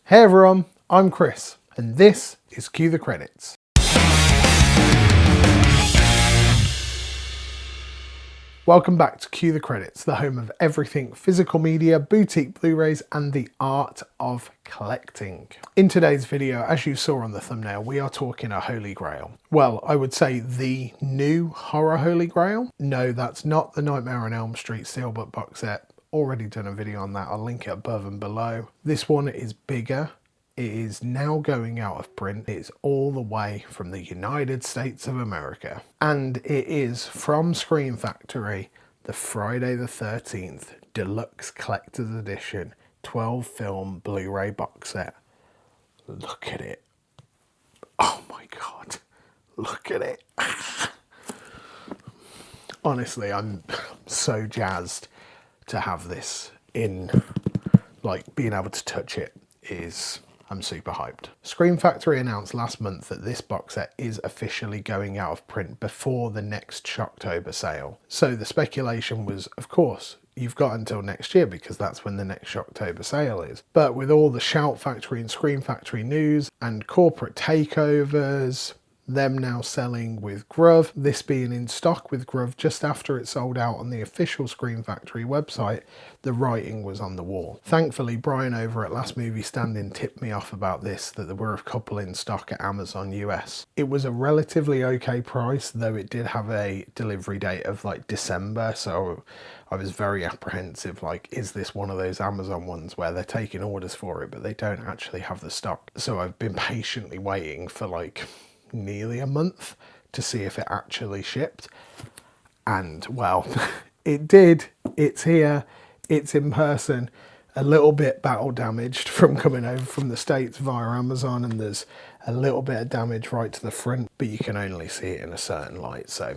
Hey everyone, I'm Chris, and this is Cue the Credits. Welcome back to Cue the Credits, the home of everything physical media, boutique Blu-rays, and the art of collecting. In today's video, as you saw on the thumbnail, we are talking a Holy Grail. Well, I would say the new horror Holy Grail. No, that's not the Nightmare on Elm Street Steelbook box set. Already done a video on that. I'll link it above and below. This one is bigger. It is now going out of print. It's all the way from the United States of America. And it is from Scream Factory, the Friday the 13th Deluxe Collector's Edition 12 film Blu-ray box set. Look at it. Oh my God. Look at it. Honestly, I'm so jazzed to have this in, like, being able to touch it is... I'm super hyped. Scream Factory announced last month that this box set is officially going out of print before the next Shocktober sale. So the speculation was, of course, you've got until next year because that's when the next Shocktober sale is. But with all the Shout Factory and Scream Factory news and corporate takeovers, them now selling with Grove, this being in stock with Grove just after it sold out on the official Scream Factory website, the writing was on the wall. Thankfully, Brian over at Last Movie Standing tipped me off about this, that there were a couple in stock at Amazon US. It was a relatively okay price, though it did have a delivery date of like December, so I was very apprehensive, like, is this one of those Amazon ones where they're taking orders for it, but they don't actually have the stock? So I've been patiently waiting for like nearly a month to see if it actually shipped, and well, it did. It's here, it's in person, a little bit battle damaged from coming over from the States via Amazon, and there's a little bit of damage right to the front, but you can only see it in a certain light, so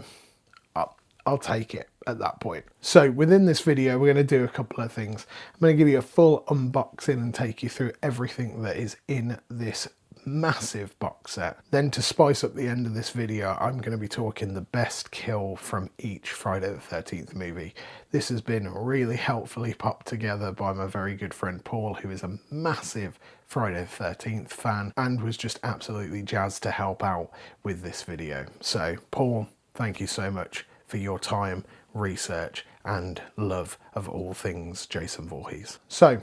I'll take it at that point. So within this video, we're going to do a couple of things. I'm going to give you a full unboxing and take you through everything that is in this massive box set. Then to spice up the end of this video, I'm going to be talking the best kill from each Friday the 13th movie. This has been really helpfully popped together by my very good friend Paul, who is a massive Friday the 13th fan and was just absolutely jazzed to help out with this video. So Paul, thank you so much for your time, research and love of all things Jason Voorhees. So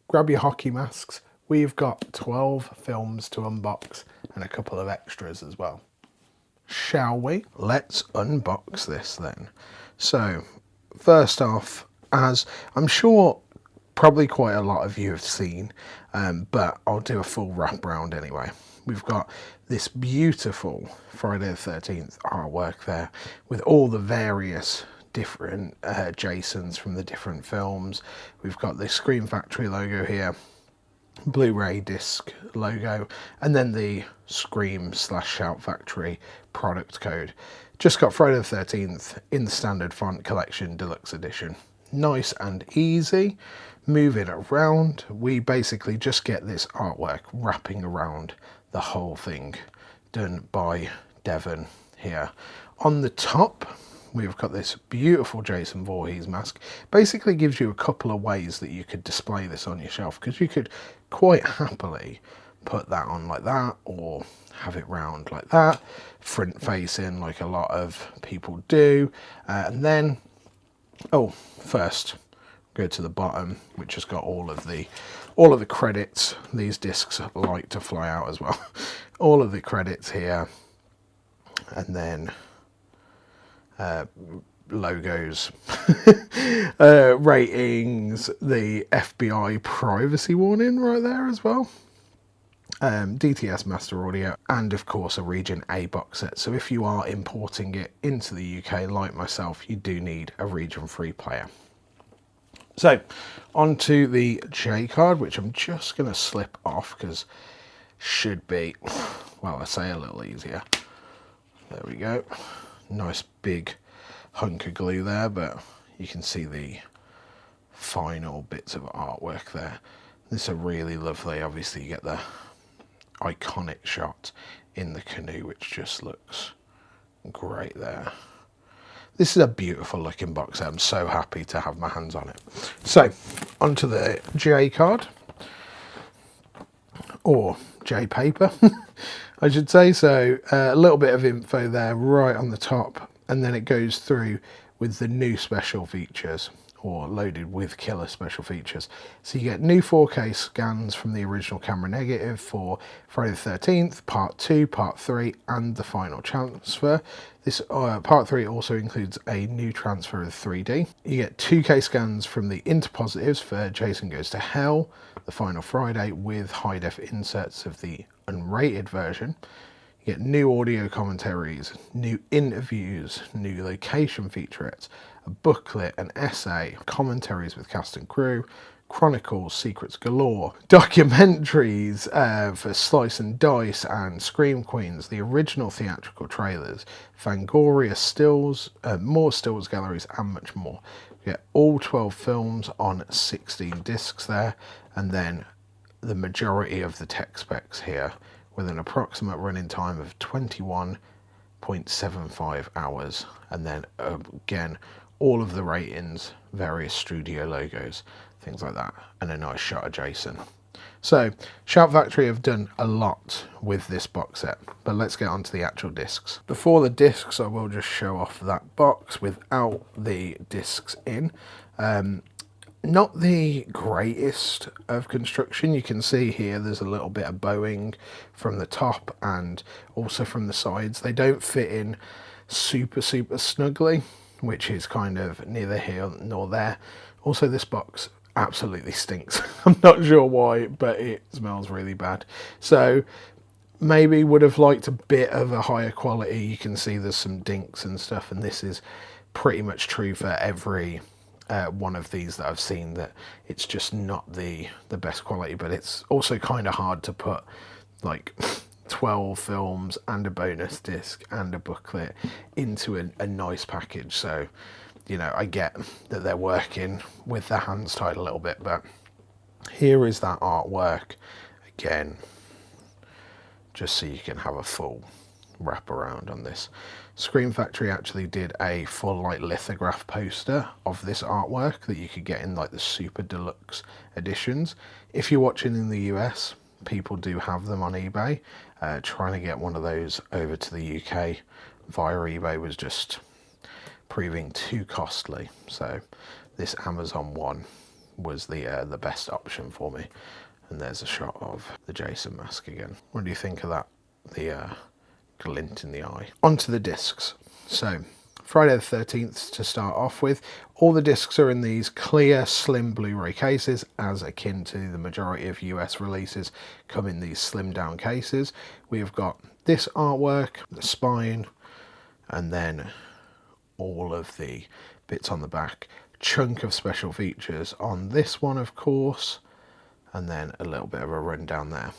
grab your hockey masks. We've got 12 films to unbox and a couple of extras as well. Shall we? Let's unbox this then. So first off, as I'm sure probably quite a lot of you have seen, but I'll do a full wrap round anyway. We've got this beautiful Friday the 13th artwork there with all the various different Jasons from the different films. We've got the Scream Factory logo here, Blu-ray disc logo, and then the Scream/Shout Factory product code. Just got Friday the 13th in the standard font collection deluxe edition. Nice and easy. Moving around, we basically just get this artwork wrapping around the whole thing, done by Devon here. On the top, we've got this beautiful Jason Voorhees mask. Basically gives you a couple of ways that you could display this on your shelf, because you could quite happily put that on like that, or have it round like that, front facing like a lot of people do. And then, first go to the bottom, which has got all of the credits. These discs like to fly out as well. All of the credits here, and then logos, ratings, the FBI privacy warning right there as well, DTS master audio, and of course a region A box set. So if you are importing it into the UK like myself, you do need a region free player. So onto the J card, which I'm just going to slip off because should be, well, I say a little easier. There we go. Nice big hunk of glue there, but you can see the final bits of artwork there. This is really lovely. Obviously you get the iconic shot in the canoe, which just looks great there. This is a beautiful looking box set. I'm so happy to have my hands on it. So onto the J card. or J-paper, I should say. So a little bit of info there right on the top, and then it goes through with the new special features, or loaded with killer special features. So you get new 4K scans from the original camera negative for Friday the 13th, Part 2, Part 3, and the final transfer. This Part 3 also includes a new transfer of 3D. You get 2K scans from the interpositives for Jason Goes to Hell, the final Friday, with high-def inserts of the unrated version. You get new audio commentaries, new interviews, new location featurettes, a booklet, an essay, commentaries with cast and crew, chronicles, secrets galore, documentaries for Slice and Dice and Scream Queens, the original theatrical trailers, Fangoria stills, more stills galleries, and much more. You get all 12 films on 16 discs there, and then the majority of the tech specs here, with an approximate running time of 21.75 hours, and then again all of the ratings, various studio logos, things like that, and a nice shot of Jason. So Shout Factory have done a lot with this box set, but let's get on to the actual discs. Before the discs, I will just show off that box without the discs in. Not the greatest of construction. You can see here there's a little bit of bowing from the top and also from the sides. They don't fit in super snugly, which is kind of neither here nor there. Also, this box absolutely stinks. I'm not sure why, but it smells really bad. So maybe would have liked a bit of a higher quality. You can see there's some dinks and stuff, and this is pretty much true for every one of these that I've seen, that it's just not the best quality. But it's also kind of hard to put like 12 films and a bonus disc and a booklet into a nice package. So, you know, I get that they're working with their hands tied a little bit, but here is that artwork again, just so you can have a full wrap around on this. Scream Factory actually did a full like lithograph poster of this artwork that you could get in like the super deluxe editions. If you're watching in the US, people do have them on eBay. Trying to get one of those over to the UK via eBay was just proving too costly. So this Amazon one was the best option for me. And there's a shot of the Jason mask again. What do you think of that? The glint in the eye. Onto the discs. So Friday the 13th to start off with. All the discs are in these clear slim Blu-ray cases, as akin to the majority of US releases come in these slim down cases. We have got this artwork, the spine, and then all of the bits on the back. Chunk of special features on this one, of course, and then a little bit of a rundown there.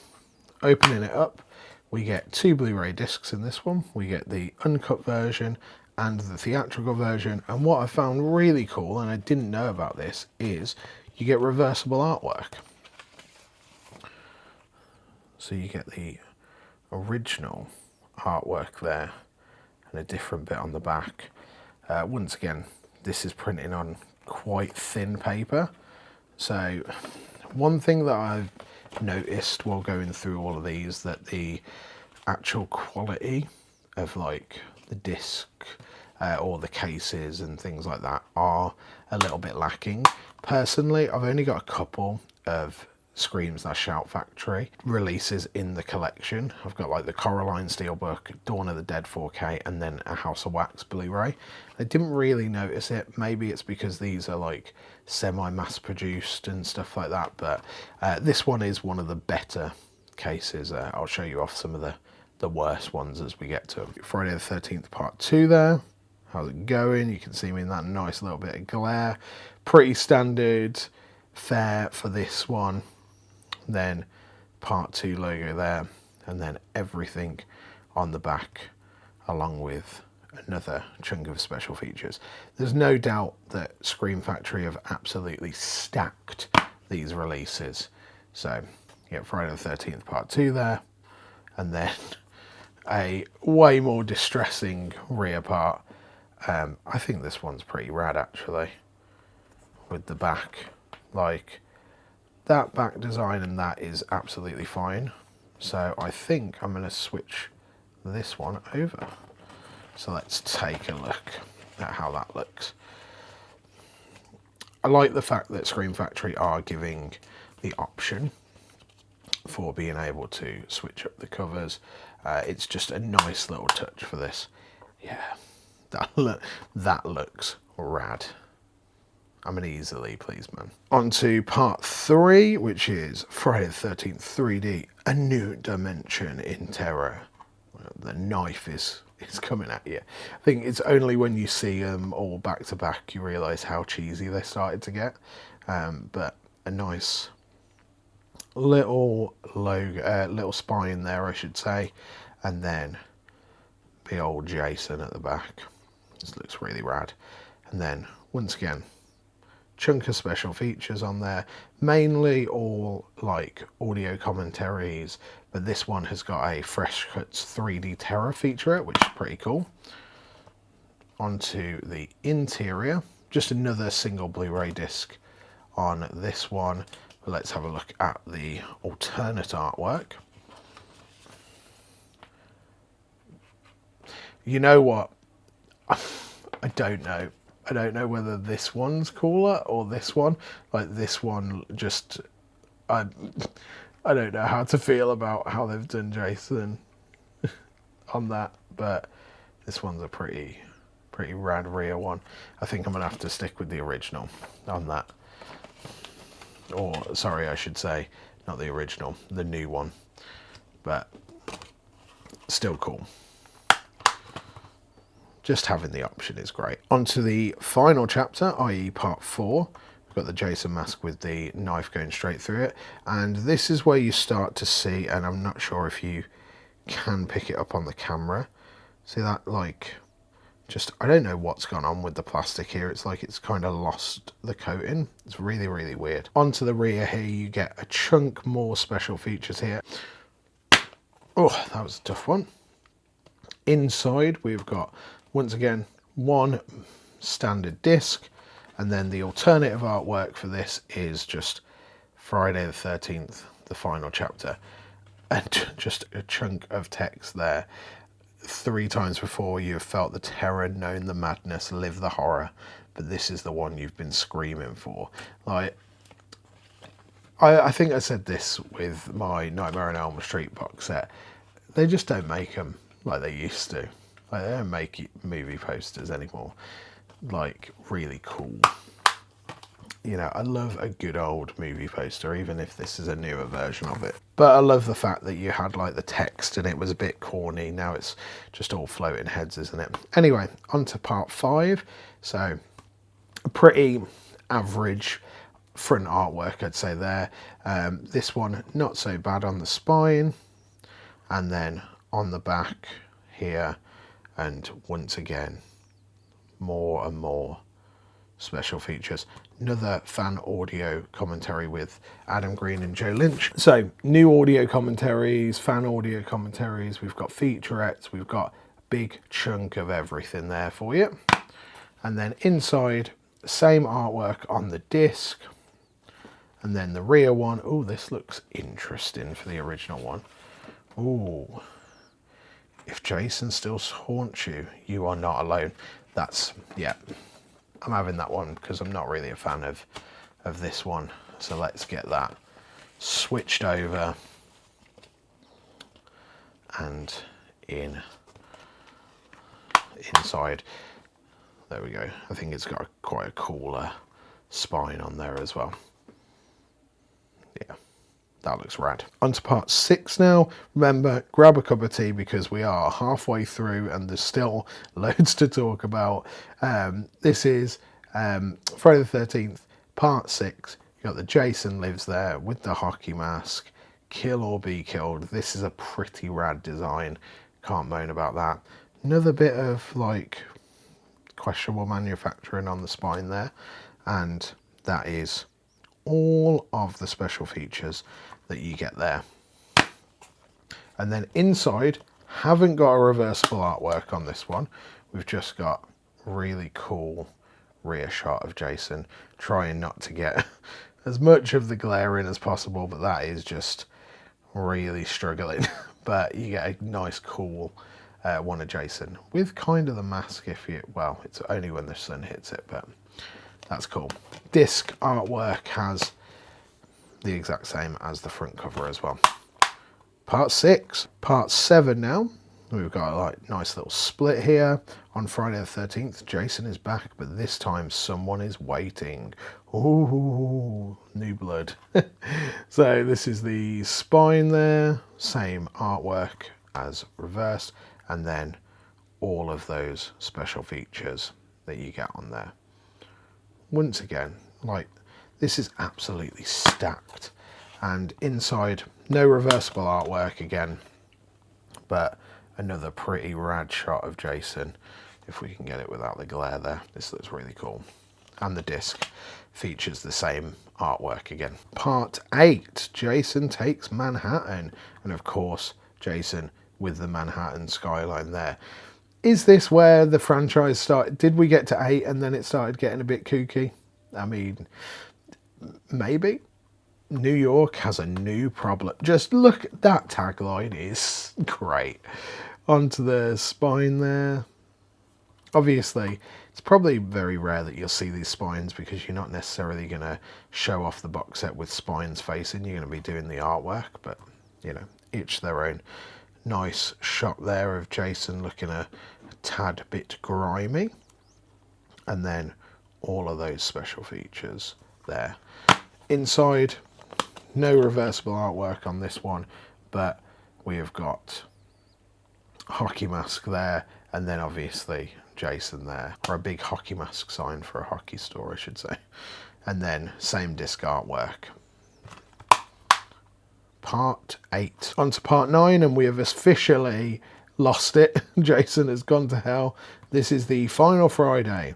Opening it up, we get two Blu-ray discs in this one. We get the uncut version and the theatrical version, and what I found really cool, and I didn't know about this, is you get reversible artwork. So you get the original artwork there and a different bit on the back. Once again, this is printed on quite thin paper. So one thing that I've noticed while going through all of these, that the actual quality of like the disc or the cases and things like that are a little bit lacking. Personally, I've only got a couple of Scream/Shout Factory releases in the collection. I've got like the Coraline Steelbook, Dawn of the Dead 4K, and then a House of Wax Blu-ray. I didn't really notice it. Maybe it's because these are like semi-mass produced and stuff like that, but this one is one of the better cases. I'll show you off some of the worst ones as we get to them. Friday the 13th Part 2 there. How's it going? You can see me in that nice little bit of glare. Pretty standard fare for this one. Then Part 2 logo there, and then everything on the back along with another chunk of special features. There's no doubt that Scream Factory have absolutely stacked these releases. So you get Friday the 13th Part 2 there, and then a way more distressing rear part. I think this one's pretty rad actually, with the back. Like, that back design and that is absolutely fine. So I think I'm going to switch this one over. So let's take a look at how that looks. I like the fact that Scream Factory are giving the option for being able to switch up the covers. It's just a nice little touch for this. Yeah, that looks rad. I'm an easily pleased man. On to part 3, which is Friday the 13th 3D, a new dimension in terror. The knife is coming at you. I think it's only when you see them all back to back you realise how cheesy they started to get. But a nice little logo, little spine there, I should say, and then the old Jason at the back. This looks really rad. And then once again, chunk of special features on there, mainly all like audio commentaries, but this one has got a Fresh Cuts 3D Terror feature, which is pretty cool. Onto the interior, just another single Blu-ray disc on this one. But let's have a look at the alternate artwork. You know what? I don't know. I don't know whether this one's cooler or this one. Like this one just, I don't know how to feel about how they've done Jason on that, but this one's a pretty rad rear one. I think I'm gonna have to stick with the original on that. Or sorry, I should say, not the original, the new one, but still cool. Just having the option is great. On to the final chapter, i.e. part 4. We've got the Jason mask with the knife going straight through it. And this is where you start to see, and I'm not sure if you can pick it up on the camera. See that, like, just, I don't know what's gone on with the plastic here. It's like it's kind of lost the coating. It's really, really weird. Onto the rear here, you get a chunk more special features here. Oh, that was a tough one. Inside, we've got, once again, one standard disc, and then the alternative artwork for this is just Friday the 13th, the final chapter, and just a chunk of text there. 3 times before you have felt the terror, known the madness, lived the horror, but this is the one you've been screaming for. Like, I think I said this with my Nightmare on Elm Street box set. They just don't make them like they used to. Like, they don't make movie posters anymore. Like, really cool. You know, I love a good old movie poster, even if this is a newer version of it. But I love the fact that you had like the text and it was a bit corny. Now it's just all floating heads, isn't it? Anyway, on to part 5. So a pretty average front artwork, I'd say there. This one, not so bad on the spine. And then on the back here, and once again, more and more special features. Another fan audio commentary with Adam Green and Joe Lynch. So new audio commentaries, fan audio commentaries, we've got featurettes, we've got a big chunk of everything there for you. And then inside, same artwork on the disc. And then the rear one, oh, this looks interesting for the original one. Ooh. If Jason still haunts you, you are not alone. That's, yeah, I'm having that one because I'm not really a fan of this one. So let's get that switched over and inside. There we go. I think it's got quite a cooler spine on there as well. Yeah. That looks rad. On to part 6 now. Remember, grab a cup of tea because we are halfway through and there's still loads to talk about. This is Friday the 13th, part 6. You got the Jason lives there with the hockey mask. Kill or be killed. This is a pretty rad design. Can't moan about that. Another bit of like questionable manufacturing on the spine there. And that is all of the special features that you get there. And then inside, haven't got a reversible artwork on this one. We've just got really cool rear shot of Jason, trying not to get as much of the glare in as possible, but that is just really struggling. But you get a nice cool one of Jason with kind of the mask if you, well, it's only when the sun hits it, but that's cool. Disc artwork has the exact same as the front cover as well. Part 6. Part 7 now. We've got a like nice little split here. On Friday the 13th, Jason is back, but this time someone is waiting. Ooh, new blood. So this is the spine there, same artwork as reversed, and then all of those special features that you get on there. Once again, like, this is absolutely stacked. And inside, no reversible artwork again, but another pretty rad shot of Jason. If we can get it without the glare there, this looks really cool. And the disc features the same artwork again. Part 8, Jason Takes Manhattan. And of course, Jason with the Manhattan skyline there. Is this where the franchise started? Did we get to 8 and then it started getting a bit kooky? I mean, maybe. New York has a new problem. Just look, that tagline is great. Onto the spine there. Obviously, it's probably very rare that you'll see these spines because you're not necessarily going to show off the box set with spines facing. You're going to be doing the artwork, but, you know, each their own. Nice shot there of Jason looking a tad bit grimy. And then all of those special features there. Inside, no reversible artwork on this one, but we have got hockey mask there, and then obviously Jason there, or a big hockey mask sign for a hockey store, I should say. And then same disc artwork. Part 8. On to part 9, and we have officially lost it. Jason has gone to hell. This is the final Friday.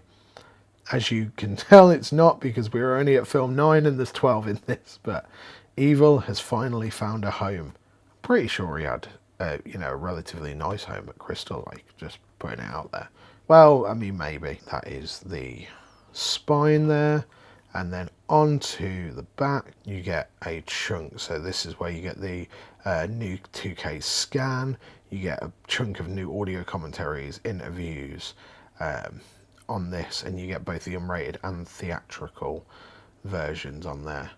As you can tell, it's not, because we were only at film 9 and there's 12 in this, but Evil has finally found a home. Pretty sure he had, you know, a relatively nice home at Crystal Lake, just putting it out there. Well, I mean, maybe. That is the spine there. And then onto the back, you get a chunk. So this is where you get the new 2K scan. You get a chunk of new audio commentaries, interviews on this, and you get both the unrated and theatrical versions on there.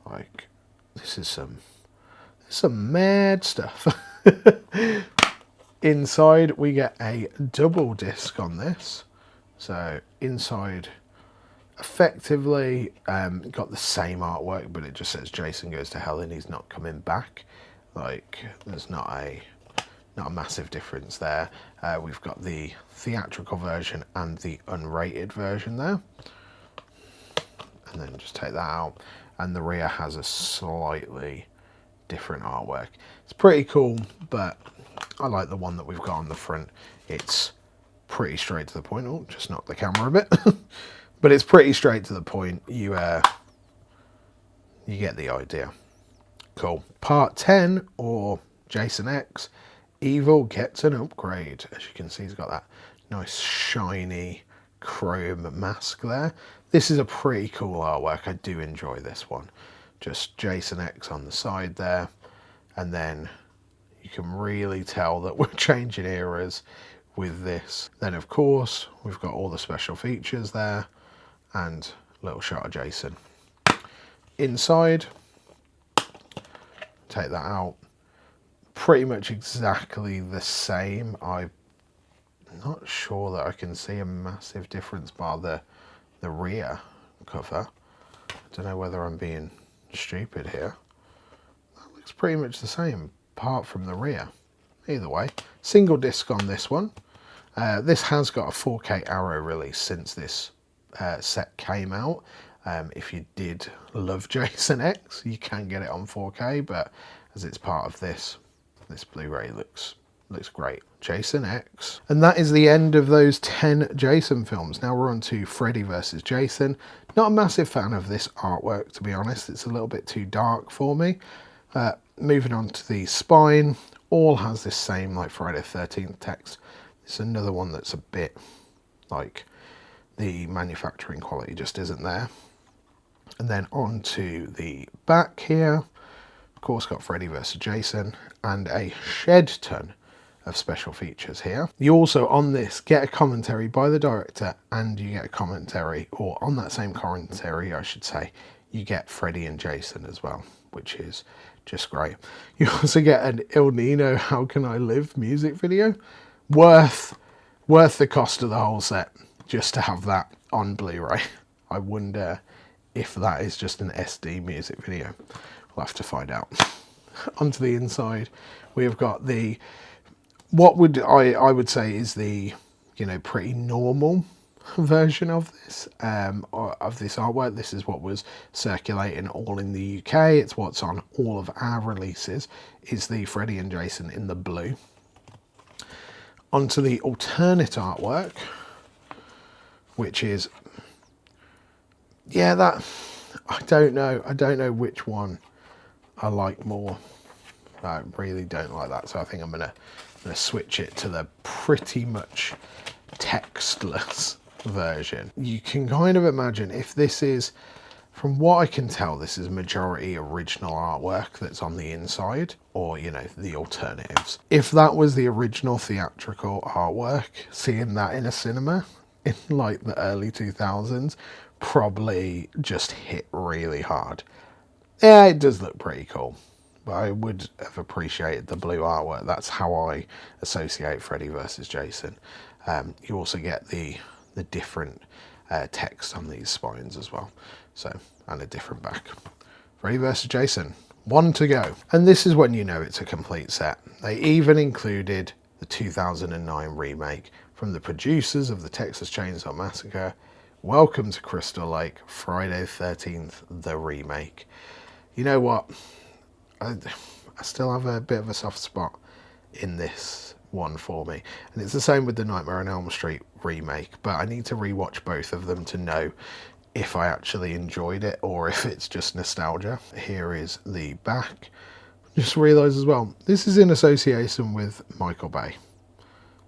Like, this is some mad stuff. Inside, we get a double disc on this. So inside, effectively got the same artwork, but it just says Jason goes to hell and he's not coming back. Like, there's not a massive difference there. We've got the theatrical version and the unrated version there. And then just take that out. And the rear has a slightly different artwork. It's pretty cool, but I like the one that we've got on the front. It's pretty straight to the point. Oh, just knocked the camera a bit. But it's pretty straight to the point. You get the idea. Cool. Part 10, or Jason X, Evil gets an upgrade. As you can see, he's got that nice shiny chrome mask there. This is a pretty cool artwork. I do enjoy this one. Just Jason X on the side there. And then you can really tell that we're changing eras with this. Then, of course, we've got all the special features there. And a little shot of Jason. Inside, take that out. Pretty much exactly the same. I'm not sure that I can see a massive difference bar the rear cover. I don't know whether I'm being stupid here. That looks pretty much the same, apart from the rear. Either way, single disc on this one. This has got a 4K Arrow release since this set came out. If you did love Jason X, you can get it on 4K, but as it's part of this Blu-ray looks great. Jason X. And that is the end of those 10 Jason films. Now we're on to Freddy vs. Jason. Not a massive fan of this artwork, to be honest. It's a little bit too dark for me. Moving on to the spine. All has this same like Friday the 13th text. It's another one that's a bit like the manufacturing quality just isn't there. And then onto the back here, of course, got Freddy vs. Jason and a shed ton of special features here. You also on this get a commentary by the director, and you get a commentary, or on that same commentary I should say, you get Freddy and Jason as well, which is just great. You also get an Il Nino How Can I Live music video, worth the cost of the whole set just to have that on Blu-ray. I wonder if that is just an SD music video. We'll have to find out. Onto the inside, we have got the, what would I would say is the, you know, pretty normal version of this artwork. This is what was circulating all in the UK. It's what's on all of our releases, is the Freddy and Jason in the blue. Onto the alternate artwork, which is, yeah, that, I don't know which one I like more. I really don't like that, so I think I'm gonna switch it to the pretty much textless version. You can kind of imagine if this is, from what I can tell, this is majority original artwork that's on the inside, or, you know, the alternatives. If that was the original theatrical artwork, seeing that in a cinema in like the early 2000s probably just hit really hard. Yeah, it does look pretty cool, but I would have appreciated the blue artwork. That's how I associate Freddy vs. Jason. You also get the different text on these spines as well, so, and a different back. Freddy vs. Jason, 1 to go. And this is when you know it's a complete set. They even included the 2009 remake from the producers of the Texas Chainsaw Massacre. Welcome to Crystal Lake, Friday the 13th, the remake. You know what? I still have a bit of a soft spot in this one for me. And it's the same with the Nightmare on Elm Street remake, but I need to rewatch both of them to know if I actually enjoyed it or if it's just nostalgia. Here is the back. Just realised as well, this is in association with Michael Bay.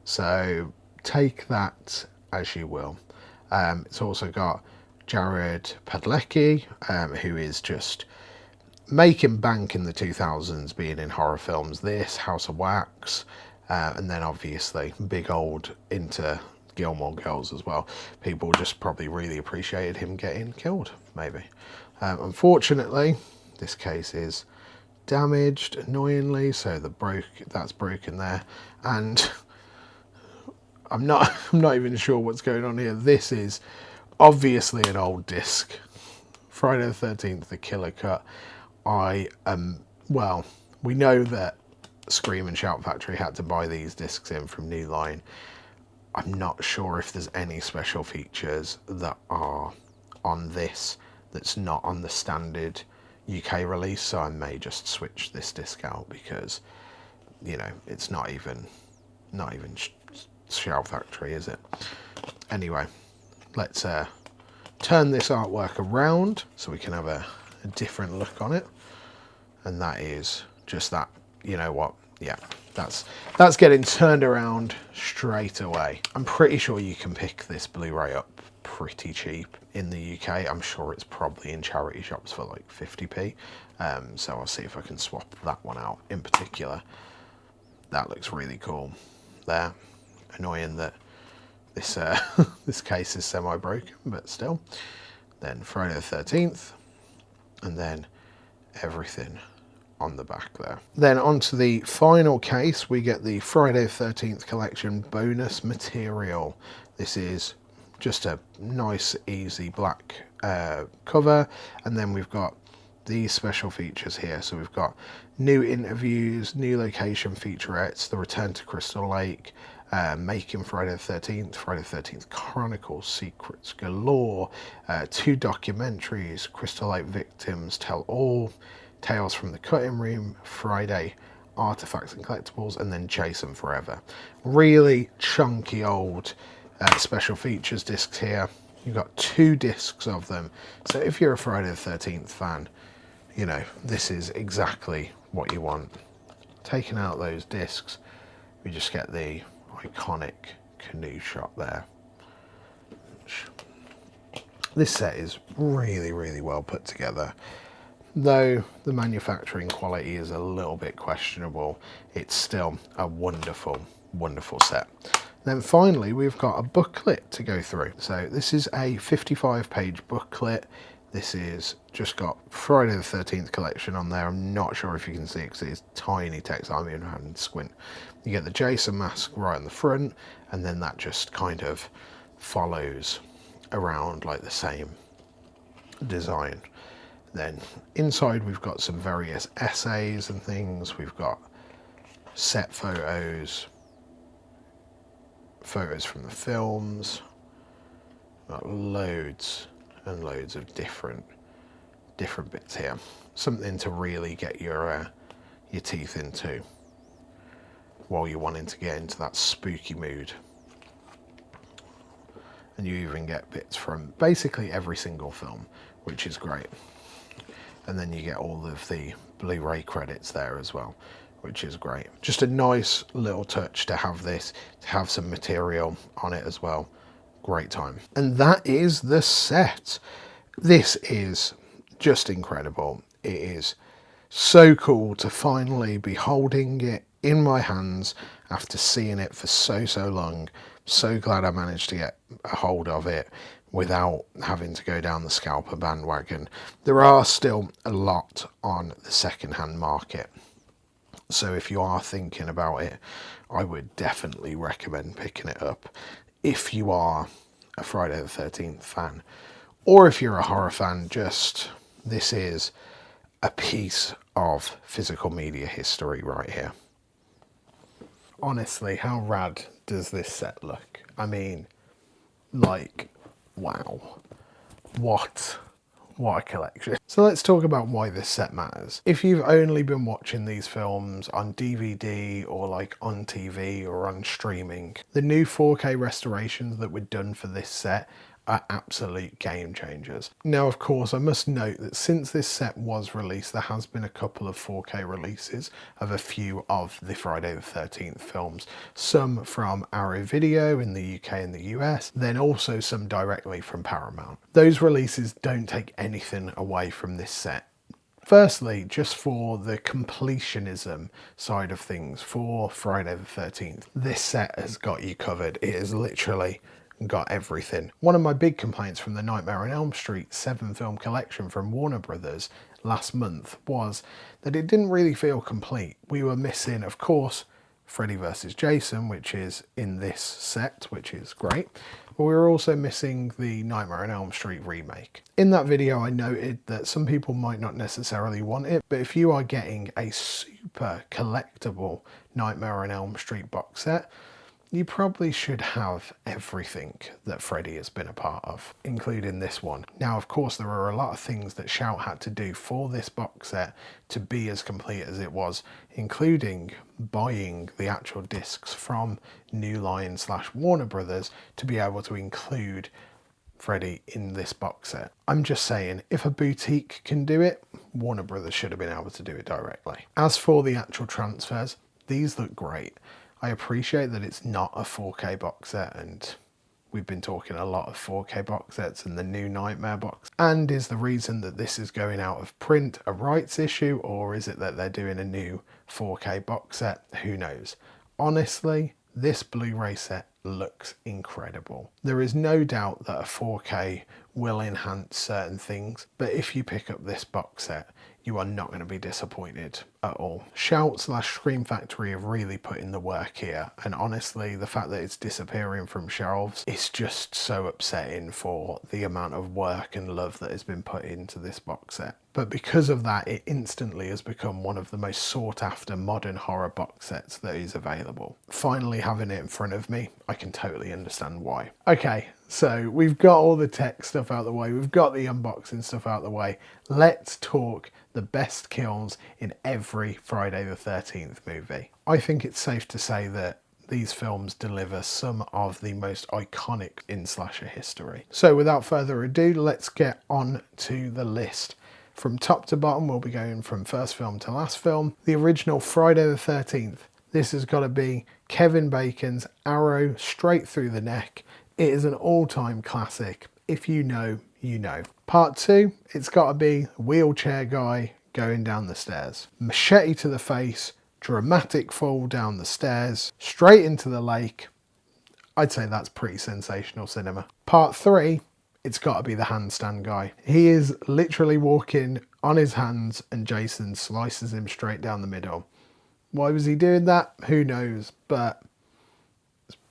So take that as you will. It's also got Jared Padalecki, who is just making bank in the 2000s, being in horror films. This, House of Wax, and then obviously big old into Gilmore Girls as well. People just probably really appreciated him getting killed, maybe. Unfortunately, this case is damaged annoyingly, so that's broken there, and I'm not even sure what's going on here. This is obviously an old disc. Friday the 13th, the Killer Cut. Well, we know that Scream and Shout Factory had to buy these discs in from New Line. I'm not sure if there's any special features that are on this that's not on the standard UK release, so I may just switch this disc out because, you know, it's not even Shout Factory, is it? Anyway, let's turn this artwork around so we can have a different look on it, and that is just that. You know what? Yeah, that's getting turned around straight away. I'm pretty sure you can pick this Blu-ray up pretty cheap in the UK. I'm sure it's probably in charity shops for like 50p. So I'll see if I can swap that one out in particular. That looks really cool there. Annoying that this this case is semi-broken, but still. Then Friday the 13th, and then everything on the back there. Then onto the final case, we get the Friday the 13th collection bonus material. This is just a nice, easy black cover, and then we've got these special features here. So we've got new interviews, new location featurettes, the return to Crystal Lake, making Friday the 13th, Friday the 13th Chronicles, Secrets Galore, 2 documentaries, Crystal Lake Victims Tell All, Tales from the Cutting Room, Friday Artifacts and Collectibles, and then Jason Forever. Really chunky old special features discs here. You've got 2 discs of them. So if you're a Friday the 13th fan, you know, this is exactly what you want. Taking out those discs, we just get the iconic canoe shot there. This set is really, really well put together. Though the manufacturing quality is a little bit questionable, it's still a wonderful, wonderful set. Then finally, we've got a booklet to go through. So this is a 55-page booklet. This is just got Friday the 13th collection on there. I'm not sure if you can see it because it's tiny text. I'm even having to squint. You get the Jason mask right on the front, and then that just kind of follows around like the same design. Then inside we've got some various essays and things. We've got set photos, photos from the films. We've got loads and loads of different bits here. Something to really get your teeth into while you're wanting to get into that spooky mood. And you even get bits from basically every single film, which is great. And then you get all of the Blu-ray credits there as well, which is great. Just a nice little touch to have this, to have some material on it as well. Great time. And that is the set. This is just incredible. It is so cool to finally be holding it in my hands after seeing it for so long. So glad I managed to get a hold of it without having to go down the scalper bandwagon. There are still a lot on the second-hand market. So if you are thinking about it, I would definitely recommend picking it up if you are a Friday the 13th fan. Or if you're a horror fan, this is a piece of physical media history right here. Honestly, how rad does this set look? I mean, like, wow, what a collection. So let's talk about why this set matters. If you've only been watching these films on DVD or like on TV or on streaming, the new 4K restorations that were done for this set are absolute game changers. Now, of course, I must note that since this set was released, there has been a couple of 4K releases of a few of the Friday the 13th films, some from Arrow Video in the UK and the US, then also some directly from Paramount. Those releases don't take anything away from this set. Firstly, just for the completionism side of things for Friday the 13th, this set has got you covered. It is literally got everything. One of my big complaints from the Nightmare on Elm Street 7-film collection from Warner Brothers last month was that it didn't really feel complete. We were missing, of course, Freddy vs. Jason, which is in this set, which is great, but we were also missing the Nightmare on Elm Street remake. In that video, I noted that some people might not necessarily want it, but if you are getting a super collectible Nightmare on Elm Street box set, you probably should have everything that Freddy has been a part of, including this one. Now, of course, there are a lot of things that Shout had to do for this box set to be as complete as it was, including buying the actual discs from New Line / Warner Brothers to be able to include Freddy in this box set. I'm just saying, if a boutique can do it, Warner Brothers should have been able to do it directly. As for the actual transfers, these look great. I appreciate that it's not a 4K box set, and we've been talking a lot of 4K box sets and the new Nightmare box. And is the reason that this is going out of print a rights issue, or is it that they're doing a new 4K box set? Who knows? Honestly, this Blu-ray set looks incredible. There is no doubt that a 4K will enhance certain things, but if you pick up this box set, you are not going to be disappointed at all. Shout / Scream Factory have really put in the work here, and honestly, the fact that it's disappearing from shelves is just so upsetting for the amount of work and love that has been put into this box set. But because of that, it instantly has become one of the most sought after modern horror box sets that is available. Finally having it in front of me, I can totally understand why. Okay, so we've got all the tech stuff out of the way, we've got the unboxing stuff out of the way. Let's talk the best kills in every Friday the 13th movie. I think it's safe to say that these films deliver some of the most iconic in slasher history. So without further ado, let's get on to the list. From top to bottom, we'll be going from first film to last film. The original Friday the 13th. This has got to be Kevin Bacon's arrow straight through the neck. It is an all-time classic. If you know, you know. Part 2, it's got to be wheelchair guy going down the stairs. Machete to the face, dramatic fall down the stairs, straight into the lake. I'd say that's pretty sensational cinema. Part 3, it's got to be the handstand guy. He is literally walking on his hands and Jason slices him straight down the middle. Why was he doing that? Who knows, but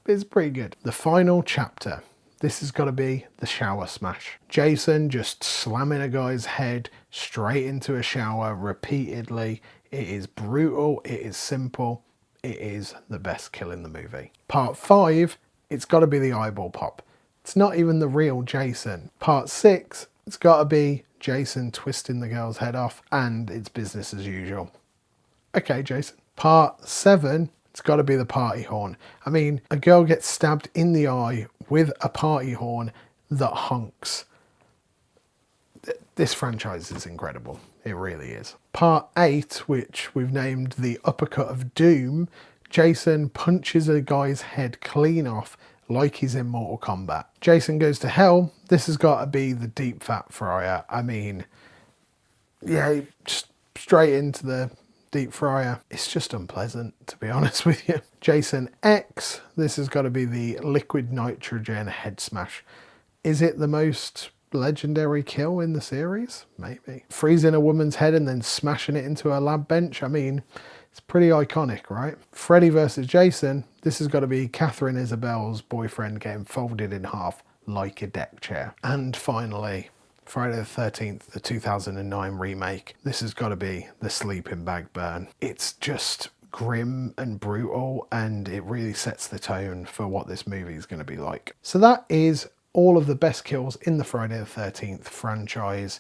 it's pretty good. The final chapter. This has got to be the shower smash. Jason just slamming a guy's head straight into a shower repeatedly. It is brutal, it is simple, it is the best kill in the movie. Part 5, it's got to be the eyeball pop. It's not even the real Jason. Part 6, it's got to be Jason twisting the girl's head off, and it's business as usual. Okay, Jason. Part 7, it's got to be the party horn. I mean, a girl gets stabbed in the eye with a party horn that honks. This franchise is incredible. It really is. Part 8, which we've named the uppercut of doom, Jason punches a guy's head clean off like he's in Mortal Kombat. Jason goes to hell. This has got to be the deep fat fryer. I mean, yeah, just straight into the deep fryer. It's just unpleasant, to be honest with you. Jason X, this has got to be the liquid nitrogen head smash. Is it the most legendary kill in the series? Maybe. Freezing a woman's head and then smashing it into a lab bench. I mean, it's pretty iconic, right? Freddy versus Jason, this has got to be Catherine Isabel's boyfriend getting folded in half like a deck chair. And finally, Friday the 13th, the 2009 remake. This has got to be the sleeping bag burn. It's just grim and brutal, and it really sets the tone for what this movie is going to be like. So that is all of the best kills in the Friday the 13th franchise.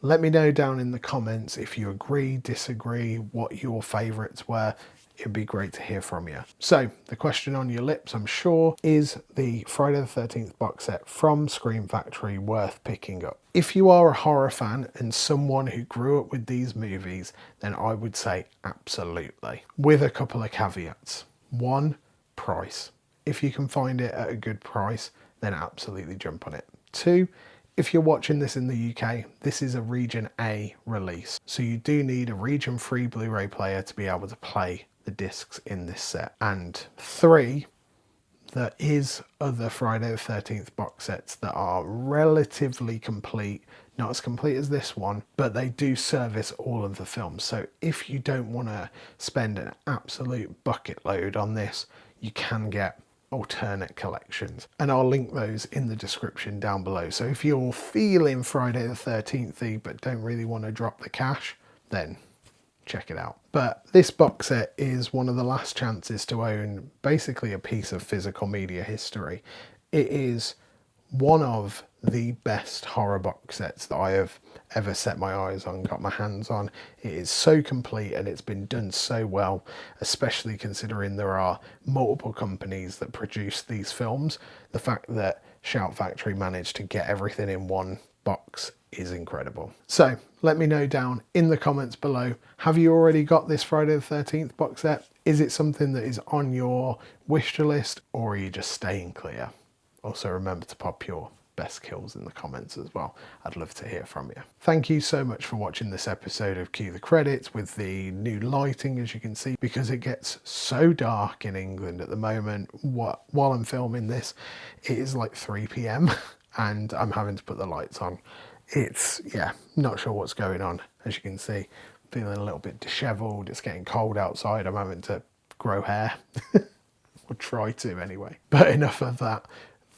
Let me know down in the comments if you agree, disagree, what your favourites were. It'd be great to hear from you. So the question on your lips, I'm sure, is the Friday the 13th box set from Scream Factory worth picking up? If you are a horror fan and someone who grew up with these movies, then I would say absolutely, with a couple of caveats. 1, price. If you can find it at a good price, then absolutely jump on it. 2, if you're watching this in the UK, this is a Region A release. So you do need a Region 3 Blu-ray player to be able to play the discs in this set. And 3, there is other Friday the 13th box sets that are relatively complete, not as complete as this one, but they do service all of the films. So if you don't want to spend an absolute bucket load on this, you can get alternate collections, and I'll link those in the description down below. So if you're feeling Friday the 13th-y but don't really want to drop the cash, then check it out. But this box set is one of the last chances to own basically a piece of physical media history. It is one of the best horror box sets that I have ever set my eyes on, got my hands on. It is so complete and it's been done so well, especially considering there are multiple companies that produce these films. The fact that Shout Factory managed to get everything in one box is incredible. So let me know down in the comments below, have you already got this Friday the 13th box set? Is it something that is on your wish list, or are you just staying clear? Also remember to pop your best kills in the comments as well. I'd love to hear from you. Thank you so much for watching this episode of Cue the Credits with the new lighting, as you can see, because it gets so dark in England at the moment. While I'm filming this, it is like 3 p.m. and I'm having to put the lights on. It's, yeah, not sure what's going on. As you can see, feeling a little bit disheveled. It's getting cold outside. I'm having to grow hair. Or try to anyway. But enough of that.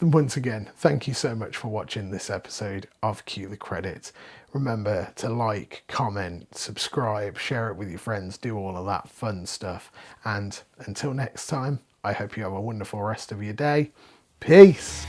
Once again, thank you so much for watching this episode of Cue the Credits. Remember to like, comment, subscribe, share it with your friends, do all of that fun stuff. And until next time, I hope you have a wonderful rest of your day. Peace!